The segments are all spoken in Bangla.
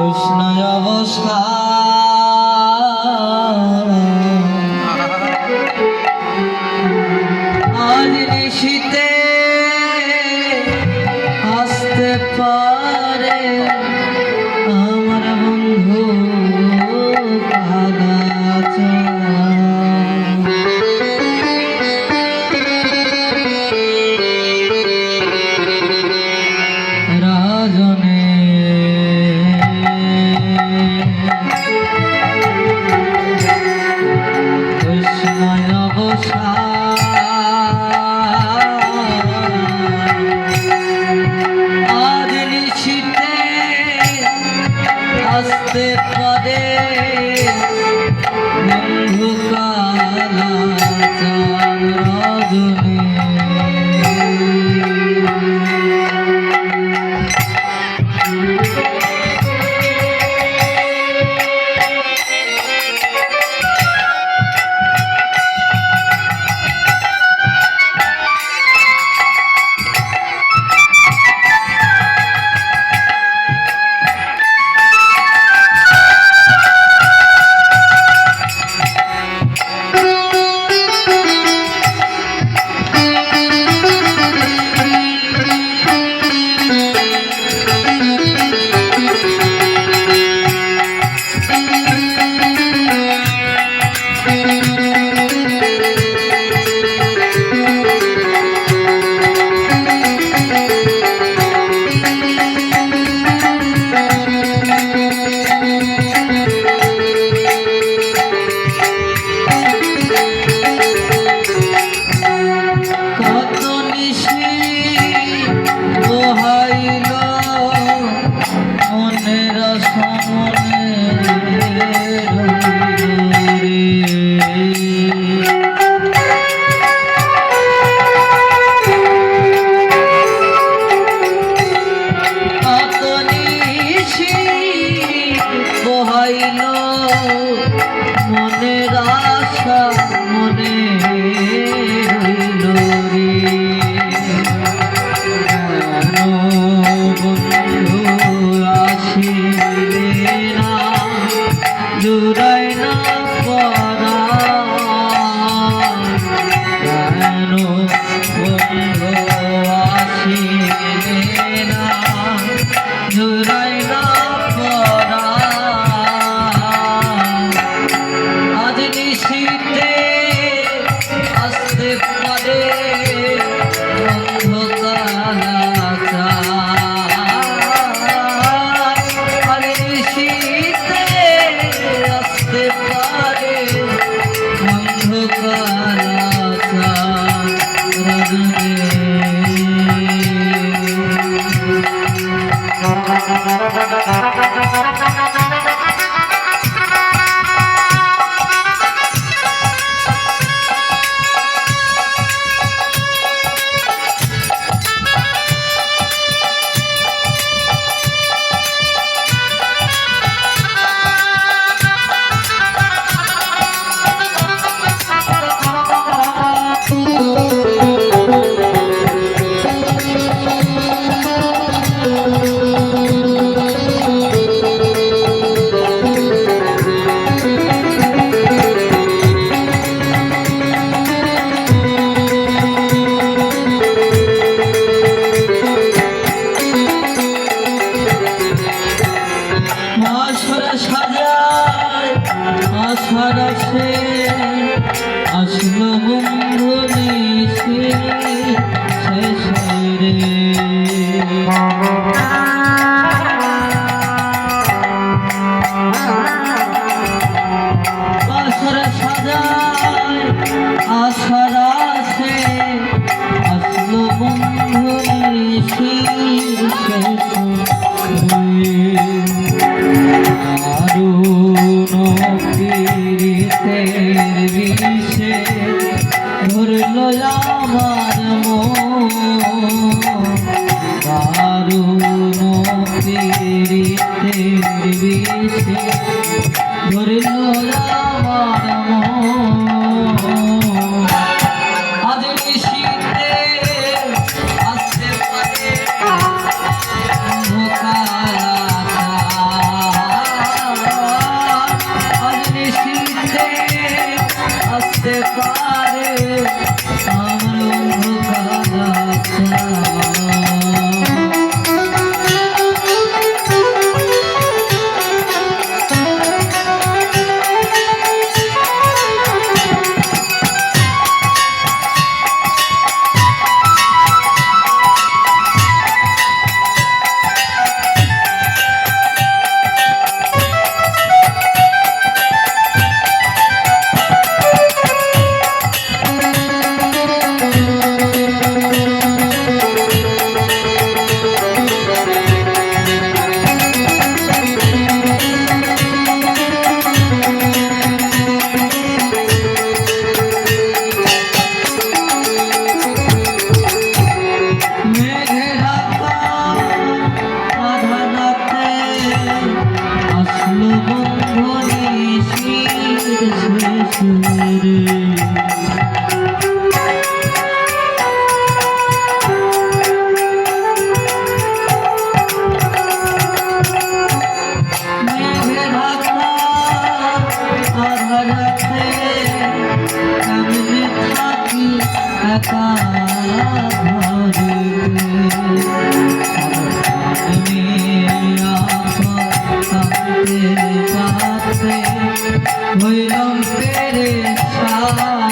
কৃষ্ণায় অবস্থা আজ নিশীতে আসতে পারে আমার বন্ধু কাদাচা রাজনে কৃষ্ণায় অবস্থা আসতে পারে বন্ধু কালাচান রজনী মনের আশা মনে রইল রে বন্ধু আসিলে না জুড়াই না পরা কেন বন্ধু আসিলে না জুড়াই না পরা নিশীতে আসতে পারে বন্ধু কালাচান নিশীতে আসতে পারে বন্ধু কালাচান রজনী আশার আছে আসলো বন্ধু নিশি শেষে রে আশার সাজায় আশার আছে আসলো বন্ধু নিশি শেষে বিষে ধরল আমার দারুণ পীড়িতের বিষে ধরল আমার আজ নিশীতে আসতে পারে একা ঘরে কাঁদতে কাঁদতে হইলাম তেরে কাঁদতে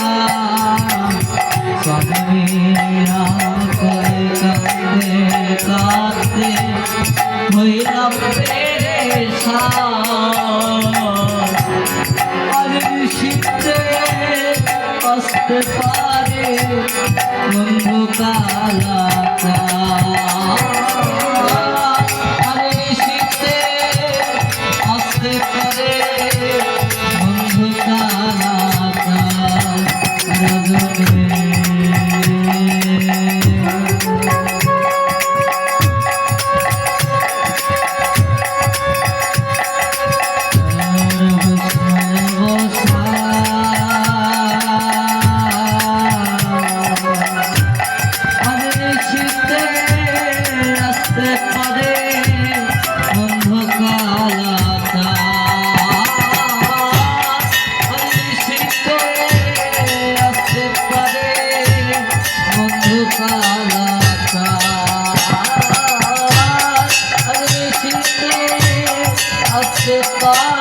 কাঁদতে হইলাম তেরে আর শীতে আসতে পারে বন্ধু কালাকা আরে শীতে আসতে পারে বন্ধু কালাকা রজনী Goodbye.